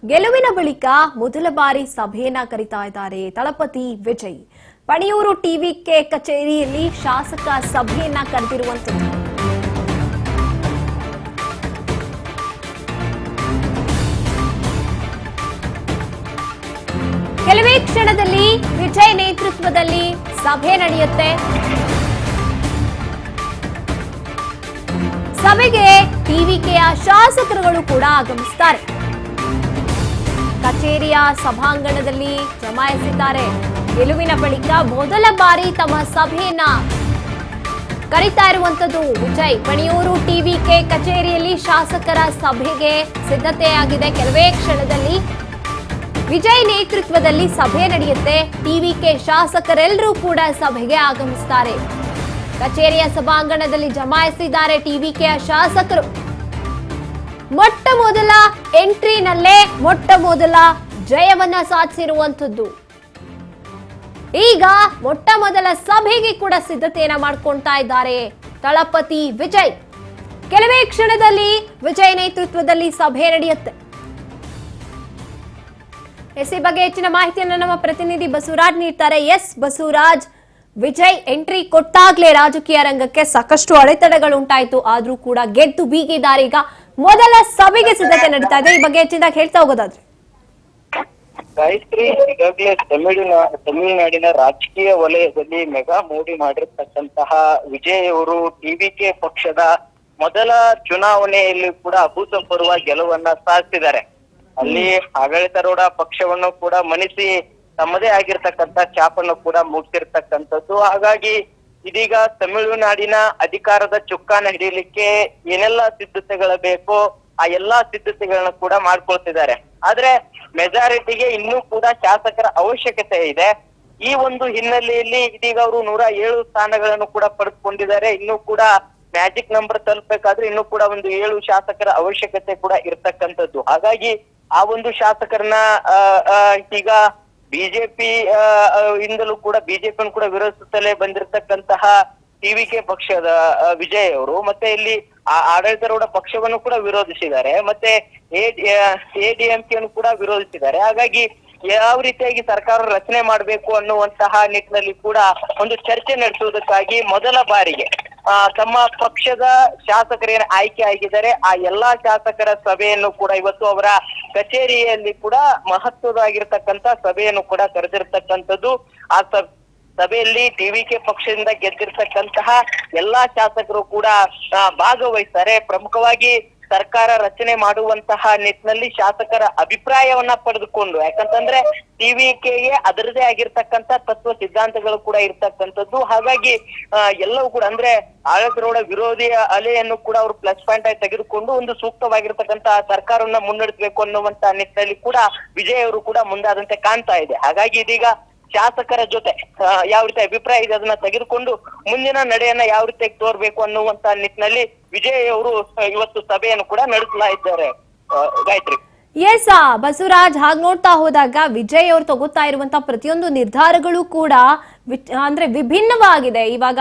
ಗೆಲುವಿನ ಬಳಿಕ ಮೊದಲ ಬಾರಿ ಸಭೆಯನ್ನ ಕರೀತಾ ಇದ್ದಾರೆ ತಳಪತಿ ವಿಜಯ್. ಪಣಿಯೂರು ಟಿವಿಕೆ ಕಚೇರಿಯಲ್ಲಿ ಶಾಸಕ ಸಭೆಯನ್ನ ಕರೆದಿರುವಂತದ್ದು. ಕೆಲವೇ ಕ್ಷಣದಲ್ಲಿ ವಿಜಯ್ ನೇತೃತ್ವದಲ್ಲಿ ಸಭೆ ನಡೆಯುತ್ತೆ. ಸಭೆಗೆ ಟಿವಿಕೆಯ ಶಾಸಕರುಗಳು ಕೂಡ ಆಗಮಿಸುತ್ತಾರೆ. ಕಚೇರಿಯ ಸಭಾಂಗಣದಲ್ಲಿ ಜಮಾಯಿಸಿದ್ದಾರೆ. ಗೆಲುವಿನ ಬಳಿಕ ಮೊದಲ ಬಾರಿ ತಮ್ಮ ಸಭೆಯನ್ನ ಕರೀತಾ ಇರುವಂತದ್ದು ವಿಜಯ್. ಪಣಿಯೂರು ಟಿವಿಕೆ ಕಚೇರಿಯಲ್ಲಿ ಶಾಸಕರ ಸಭೆಗೆ ಸಿದ್ಧತೆಯಾಗಿದೆ. ಕೆಲವೇ ಕ್ಷಣದಲ್ಲಿ ವಿಜಯ್ ನೇತೃತ್ವದಲ್ಲಿ ಸಭೆ ನಡೆಯುತ್ತೆ. ಟಿವಿಕೆ ಶಾಸಕರೆಲ್ಲರೂ ಕೂಡ ಸಭೆಗೆ ಆಗಮಿಸುತ್ತಾರೆ. ಕಚೇರಿಯ ಸಭಾಂಗಣದಲ್ಲಿ ಜಮಾಯಿಸಿದ್ದಾರೆ ಟಿವಿಕೆಯ ಶಾಸಕರು. ಮೊಟ್ಟ ಮೊದಲ ಎಂಟ್ರಿನಲ್ಲೇ ಮೊಟ್ಟ ಮೊದಲ ಜಯವನ್ನ ಸಾಧಿಸಿರುವಂತದ್ದು. ಈಗ ಮೊಟ್ಟ ಮೊದಲ ಸಭೆಗೆ ಕೂಡ ಸಿದ್ಧತೆಯನ್ನ ಮಾಡ್ಕೊಳ್ತಾ ಇದ್ದಾರೆ ತಳಪತಿ ವಿಜಯ್. ಕೆಲವೇ ಕ್ಷಣದಲ್ಲಿ ವಿಜಯ್ ನೇತೃತ್ವದಲ್ಲಿ ಸಭೆ ನಡೆಯುತ್ತೆ. ಈ ಬಗ್ಗೆ ಹೆಚ್ಚಿನ ಮಾಹಿತಿಯನ್ನು ನಮ್ಮ ಪ್ರತಿನಿಧಿ ಬಸವರಾಜ್ ನೀಡ್ತಾರೆ. ಎಸ್ ಬಸವರಾಜ್, ವಿಜಯ್ ಎಂಟ್ರಿ ಕೊಟ್ಟಾಗ್ಲೇ ರಾಜಕೀಯ ರಂಗಕ್ಕೆ ಸಾಕಷ್ಟು ಅಡೆತಡೆಗಳು ಉಂಟಾಯಿತು. ಆದ್ರೂ ಕೂಡ ಗೆದ್ದು ಬೀಗಿದ್ದಾರೆ. ಈಗ ಮೊದಲ ಸಭೆಗೆ ಸಿದ್ಧತೆ ನಡೀತಾ ಇದೆ. ಈ ಬಗ್ಗೆ ಹೆಚ್ಚಿನದಾಗಿ ಹೇಳ್ತಾ ಹೋಗೋದಾದ್ರೆ ಗಾಯತ್ರಿ, ಈಗಾಗಲೇ ತಮಿಳುನಾಡಿನ ರಾಜಕೀಯ ವಲಯದಲ್ಲಿ ಮೆಗಾ ಮೋಡಿ ಮಾಡಿರ್ತಕ್ಕಂತಹ ವಿಜಯ್ ಅವರು ಟಿವಿಕೆ ಪಕ್ಷದ ಮೊದಲ ಚುನಾವಣೆಯಲ್ಲಿ ಕೂಡ ಅಭೂತಪೂರ್ವ ಗೆಲುವನ್ನ ಸಾಧಿಸಿದ್ದಾರೆ. ಅಲ್ಲಿ ಆಡಳಿತಾರೂಢ ಪಕ್ಷವನ್ನು ಕೂಡ ಮಣಿಸಿ ತಮ್ಮದೇ ಆಗಿರ್ತಕ್ಕಂಥ ಛಾಪನ್ನು ಕೂಡ ಮೂಡಿಸಿರ್ತಕ್ಕಂಥದ್ದು. ಹಾಗಾಗಿ ಇದೀಗ ತಮಿಳುನಾಡಿನ ಅಧಿಕಾರದ ಚುಕ್ಕಾನ ಹಿಡಿಯಲಿಕ್ಕೆ ಏನೆಲ್ಲಾ ಸಿದ್ಧತೆಗಳು ಬೇಕೋ ಆ ಎಲ್ಲಾ ಸಿದ್ಧತೆಗಳನ್ನ ಕೂಡ ಮಾಡ್ಕೊಳ್ತಿದ್ದಾರೆ. ಆದ್ರೆ ಮೆಜಾರಿಟಿಗೆ ಇನ್ನೂ ಕೂಡ ಶಾಸಕರ ಅವಶ್ಯಕತೆ ಇದೆ. ಈ ಒಂದು ಹಿನ್ನೆಲೆಯಲ್ಲಿ ಇದೀಗ ಅವರು 107 ಸ್ಥಾನಗಳನ್ನು ಕೂಡ ಪಡೆದುಕೊಂಡಿದ್ದಾರೆ. ಇನ್ನೂ ಕೂಡ ಮ್ಯಾಜಿಕ್ ನಂಬರ್ ತಲುಪಬೇಕಾದ್ರೆ ಇನ್ನೂ ಕೂಡ ಒಂದು 7 ಶಾಸಕರ ಅವಶ್ಯಕತೆ ಕೂಡ ಇರ್ತಕ್ಕಂಥದ್ದು. ಹಾಗಾಗಿ ಆ ಒಂದು ಶಾಸಕರನ್ನ ಈಗ ಬಿಜೆಪಿ ಇಂದಲೂ ಕೂಡ ಬಿಜೆಪಿಯನ್ನು ಕೂಡ ವಿರೋಧಿಸುತ್ತಲೇ ಬಂದಿರತಕ್ಕಂತಹ ಟಿವಿಕೆ ಪಕ್ಷದ ವಿಜಯ್ ಅವರು ಮತ್ತೆ ಇಲ್ಲಿ ಆಡಳಿತಾರೂಢ ಪಕ್ಷವನ್ನು ಕೂಡ ವಿರೋಧಿಸಿದ್ದಾರೆ. ಮತ್ತೆ ಎಡಿಎಂಕೆಯನ್ನು ಕೂಡ ವಿರೋಧಿಸಿದ್ದಾರೆ. ಹಾಗಾಗಿ ಯಾವ ರೀತಿಯಾಗಿ ಸರ್ಕಾರ ರಚನೆ ಮಾಡಬೇಕು ಅನ್ನುವಂತಹ ನಿಟ್ಟಿನಲ್ಲಿ ಕೂಡ ಒಂದು ಚರ್ಚೆ ನಡೆಸುವುದಕ್ಕಾಗಿ ಮೊದಲ ಬಾರಿಗೆ ತಮ್ಮ ಪಕ್ಷದ ಶಾಸಕರೇನು ಆಯ್ಕೆ ಆಗಿದ್ದಾರೆ ಆ ಎಲ್ಲಾ ಶಾಸಕರ ಸಭೆಯನ್ನು ಕೂಡ ಇವತ್ತು ಅವರ ಕಚೇರಿಯಲ್ಲಿ ಕೂಡ ಮಹತ್ವದಾಗಿರ್ತಕ್ಕಂಥ ಸಭೆಯನ್ನು ಕೂಡ ಕರೆದಿರ್ತಕ್ಕಂಥದ್ದು. ಆ ಸಭೆಯಲ್ಲಿ ಟಿವಿಕೆ ಪಕ್ಷದಿಂದ ಗೆದ್ದಿರ್ತಕ್ಕಂತಹ ಎಲ್ಲಾ ಶಾಸಕರು ಕೂಡ ಭಾಗವಹಿಸ್ತಾರೆ. ಪ್ರಮುಖವಾಗಿ ಸರ್ಕಾರ ರಚನೆ ಮಾಡುವಂತಹ ನಿಟ್ಟಿನಲ್ಲಿ ಶಾಸಕರ ಅಭಿಪ್ರಾಯವನ್ನ ಪಡೆದುಕೊಂಡು, ಯಾಕಂತಂದ್ರೆ ಟಿವಿಕೆಗೆ ಅದರದೇ ಆಗಿರ್ತಕ್ಕಂಥ ತತ್ವ ಸಿದ್ಧಾಂತಗಳು ಕೂಡ ಇರ್ತಕ್ಕಂಥದ್ದು. ಹಾಗಾಗಿ ಎಲ್ಲವೂ ಕೂಡ ಅಂದ್ರೆ ಆಡಳಿತಾರೂಢ ವಿರೋಧಿಯ ಅಲೆಯನ್ನು ಕೂಡ ಅವರು ಪ್ಲಸ್ ಪಾಯಿಂಟ್ ಆಗಿ ತೆಗೆದುಕೊಂಡು ಒಂದು ಸೂಕ್ತವಾಗಿರ್ತಕ್ಕಂಥ ಸರ್ಕಾರವನ್ನ ಮುನ್ನಡೆಸಬೇಕು ಅನ್ನುವಂತ ನಿಟ್ಟಿನಲ್ಲಿ ಕೂಡ ವಿಜಯ್ ಅವರು ಕೂಡ ಮುಂದಾದಂತೆ ಕಾಣ್ತಾ ಇದೆ. ಹಾಗಾಗಿ ಇದೀಗ ಶಾಸಕರ ಜೊತೆ ಯಾವ ರೀತಿ ಅಭಿಪ್ರಾಯ ಇದೆ ಅದನ್ನ ತೆಗೆದುಕೊಂಡು ಮುಂದಿನ ನಡೆಯನ್ನ ಯಾವ ರೀತಿಯಾಗಿ ತೋರ್ಬೇಕು ಅನ್ನುವಂತ ನಿಟ್ಟಿನಲ್ಲಿ ವಿಜಯ್ ಅವರು ಇವತ್ತು ಸಭೆಯನ್ನು ಕೂಡ ನಡೆಸ್ತಾ ಇದ್ದಾರೆ. ಗಾಯತ್ರಿ. ಎಸ್ ಬಸವರಾಜ್, ಹಾಗೆ ನೋಡ್ತಾ ಹೋದಾಗ ವಿಜಯ್ ಅವರು ತಗೋತಾ ಇರುವಂತಹ ಪ್ರತಿಯೊಂದು ನಿರ್ಧಾರಗಳು ಕೂಡ ಅಂದ್ರೆ ವಿಭಿನ್ನವಾಗಿದೆ. ಇವಾಗ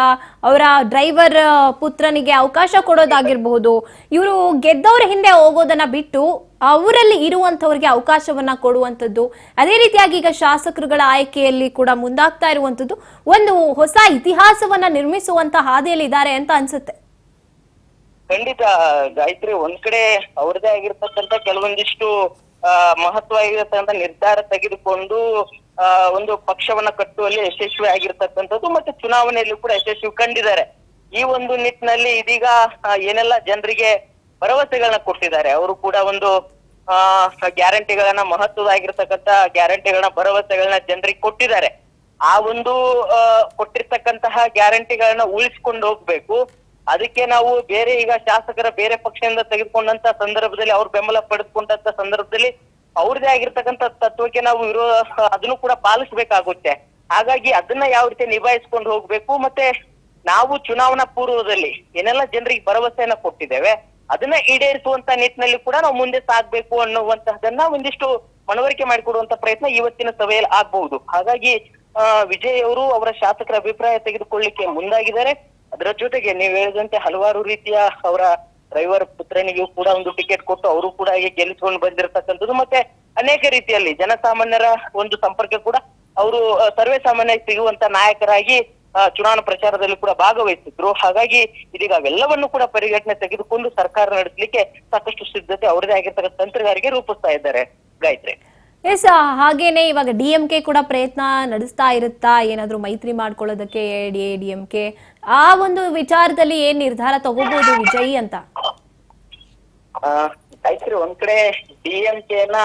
ಅವರ ಡ್ರೈವರ್ ಪುತ್ರನಿಗೆ ಅವಕಾಶ ಕೊಡೋದಾಗಿರ್ಬಹುದು, ಇವರು ಗೆದ್ದವರ ಹಿಂದೆ ಹೋಗೋದನ್ನ ಬಿಟ್ಟು ಅವರಲ್ಲಿ ಇರುವಂತವ್ರಿಗೆ ಅವಕಾಶವನ್ನ ಕೊಡುವಂಥದ್ದು. ಅದೇ ರೀತಿಯಾಗಿ ಈಗ ಶಾಸಕರುಗಳ ಆಯ್ಕೆಯಲ್ಲಿ ಕೂಡ ಮುಂದಾಗ್ತಾ ಇರುವಂತದ್ದು ಒಂದು ಹೊಸ ಇತಿಹಾಸವನ್ನ ನಿರ್ಮಿಸುವಂತ ಹಾದಿಯಲ್ಲಿ ಇದ್ದಾರೆ ಅಂತ ಅನ್ಸುತ್ತೆ. ಖಂಡಿತ ಗಾಯತ್ರಿ, ಒಂದ್ ಕಡೆ ಅವ್ರದೇ ಆಗಿರ್ತಕ್ಕಂಥ ಕೆಲವೊಂದಿಷ್ಟು ಮಹತ್ವ ಆಗಿರ್ತಕ್ಕಂಥ ನಿರ್ಧಾರ ತೆಗೆದುಕೊಂಡು ಒಂದು ಪಕ್ಷವನ್ನ ಕಟ್ಟುವಲ್ಲಿ ಯಶಸ್ವಿ ಆಗಿರ್ತಕ್ಕಂಥದ್ದು ಮತ್ತೆ ಚುನಾವಣೆಯಲ್ಲಿ ಕೂಡ ಯಶಸ್ವಿ ಕಂಡಿದ್ದಾರೆ. ಈ ಒಂದು ನಿಟ್ಟಿನಲ್ಲಿ ಇದೀಗ ಏನೆಲ್ಲ ಜನರಿಗೆ ಭರವಸೆಗಳನ್ನ ಕೊಟ್ಟಿದ್ದಾರೆ, ಅವರು ಕೂಡ ಒಂದು ಗ್ಯಾರಂಟಿಗಳನ್ನ ಮಹತ್ವದಾಗಿರ್ತಕ್ಕಂಥ ಗ್ಯಾರಂಟಿಗಳನ್ನ ಭರವಸೆಗಳನ್ನ ಜನರಿಗೆ ಕೊಟ್ಟಿದ್ದಾರೆ. ಆ ಒಂದು ಕೊಟ್ಟಿರ್ತಕ್ಕಂತಹ ಗ್ಯಾರಂಟಿಗಳನ್ನ ಉಳಿಸ್ಕೊಂಡು ಹೋಗ್ಬೇಕು. ಅದಕ್ಕೆ ನಾವು ಬೇರೆ ಈಗ ಶಾಸಕರ ಬೇರೆ ಪಕ್ಷದಿಂದ ತೆಗೆದುಕೊಂಡಂತ ಸಂದರ್ಭದಲ್ಲಿ ಅವ್ರ ಬೆಂಬಲ ಪಡೆದುಕೊಂಡಂತ ಸಂದರ್ಭದಲ್ಲಿ ಅವ್ರದೇ ಆಗಿರ್ತಕ್ಕಂಥ ತತ್ವಕ್ಕೆ ನಾವು ಅದನ್ನು ಕೂಡ ಪಾಲಿಸ್ಬೇಕಾಗುತ್ತೆ. ಹಾಗಾಗಿ ಅದನ್ನ ಯಾವ ರೀತಿ ನಿಭಾಯಿಸ್ಕೊಂಡು ಹೋಗ್ಬೇಕು. ಮತ್ತೆ ನಾವು ಚುನಾವಣಾ ಪೂರ್ವದಲ್ಲಿ ಏನೆಲ್ಲ ಜನರಿಗೆ ಭರವಸೆಯನ್ನ ಕೊಟ್ಟಿದ್ದೇವೆ ಅದನ್ನ ಈಡೇರಿಸುವಂತ ನಿಟ್ಟಿನಲ್ಲಿ ಕೂಡ ನಾವು ಮುಂದೆ ಸಾಗ್ಬೇಕು ಅನ್ನುವಂತಹದನ್ನ ಒಂದಿಷ್ಟು ಮನವರಿಕೆ ಮಾಡಿಕೊಡುವಂತ ಪ್ರಯತ್ನ ಇವತ್ತಿನ ಸಭೆಯಲ್ಲಿ ಆಗ್ಬಹುದು. ಹಾಗಾಗಿ ವಿಜಯ್ ಅವರು ಅವರ ಶಾಸಕರ ಅಭಿಪ್ರಾಯ ತೆಗೆದುಕೊಳ್ಳಿಕ್ಕೆ ಮುಂದಾಗಿದ್ದಾರೆ. ಅದರ ಜೊತೆಗೆ ನೀವು ಹೇಳಿದಂತೆ ಹಲವಾರು ರೀತಿಯ ಅವರ ಡ್ರೈವರ್ ಪುತ್ರನಿಗೂ ಕೂಡ ಒಂದು ಟಿಕೆಟ್ ಕೊಟ್ಟು ಅವರು ಕೂಡ ಗೆಲ್ಲಿಸಿಕೊಂಡು ಬಂದಿರತಕ್ಕಂಥದ್ದು ಮತ್ತೆ ಅನೇಕ ರೀತಿಯಲ್ಲಿ ಜನಸಾಮಾನ್ಯರ ಒಂದು ಸಂಪರ್ಕ ಕೂಡ ಅವರು ಸರ್ವೇ ಸಾಮಾನ್ಯ ಸಿಗುವಂತ ನಾಯಕರಾಗಿ ಚುನಾವಣಾ ಪ್ರಚಾರದಲ್ಲಿ ಕೂಡ ಭಾಗವಹಿಸಿದ್ರು. ಹಾಗಾಗಿ ಇದೀಗ ಅವೆಲ್ಲವನ್ನು ಕೂಡ ಪರಿಗಣನೆ ತೆಗೆದುಕೊಂಡು ಸರ್ಕಾರ ನಡೆಸಲಿಕ್ಕೆ ಸಾಕಷ್ಟು ಸಿದ್ಧತೆ ಅವರದೇ ಆಗಿರ್ತಕ್ಕಂಥ ತಂತ್ರಗಾರಿಕೆ ರೂಪಿಸ್ತಾ ಇದ್ದಾರೆ ಗಾಯತ್ರಿ. ಎಸ್, ಹಾಗೇನೆ ಇವಾಗ DMK ಕೂಡ ಪ್ರಯತ್ನ ನಡೆಸ್ತಾ ಇರುತ್ತಾ ಏನಾದ್ರೂ ಮೈತ್ರಿ ಮಾಡ್ಕೊಳ್ಳೋದಕ್ಕೆ DMK ಆ ಒಂದು ವಿಚಾರದಲ್ಲಿ ಏನ್ ನಿರ್ಧಾರ ತಗೋಬಹುದು ವಿಜಯ್ ಅಂತ? ಗಾಯತ್ರಿ, ಒಂದ್ ಕಡೆ DMKನ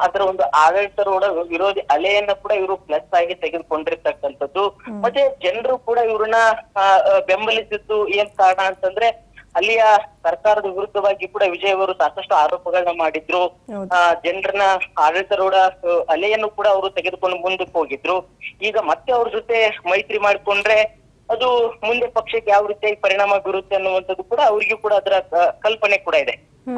ಅದರ ಒಂದು ಆಡಳಿತರೂಢ ವಿರೋಧಿ ಅಲೆಯನ್ನ ಕೂಡ ಇವರು ಪ್ಲಸ್ ಆಗಿ ತೆಗೆದುಕೊಂಡಿರ್ತಕ್ಕಂಥದ್ದು. ಮತ್ತೆ ಜನರು ಕೂಡ ಇವ್ರನ್ನ ಬೆಂಬಲಿಸಿದ್ದು ಏನ್ ಕಾರಣ ಅಂತಂದ್ರೆ ಅಲ್ಲಿಯ ಸರ್ಕಾರದ ವಿರುದ್ಧವಾಗಿ ಕೂಡ ವಿಜಯ್ ಅವರು ಸಾಕಷ್ಟು ಆರೋಪಗಳನ್ನ ಮಾಡಿದ್ರು. ಜನರನ್ನ ಆಡಳಿತರೂಢ ಅಲೆಯನ್ನು ಕೂಡ ಅವರು ತೆಗೆದುಕೊಂಡು ಮುಂದಕ್ಕೆ ಹೋಗಿದ್ರು. ಈಗ ಮತ್ತೆ ಅವ್ರ ಜೊತೆ ಮೈತ್ರಿ ಮಾಡಿಕೊಂಡ್ರೆ ಅದು ಮುಂದೆ ಪಕ್ಷಕ್ಕೆ ಯಾವ ರೀತಿಯಾಗಿ ಪರಿಣಾಮ ಬೀರುತ್ತೆ ಅನ್ನುವಂಥದ್ದು ಕೂಡ ಅವ್ರಿಗೂ ಕೂಡ ಅದರ ಕಲ್ಪನೆ ಕೂಡ ಇದೆ.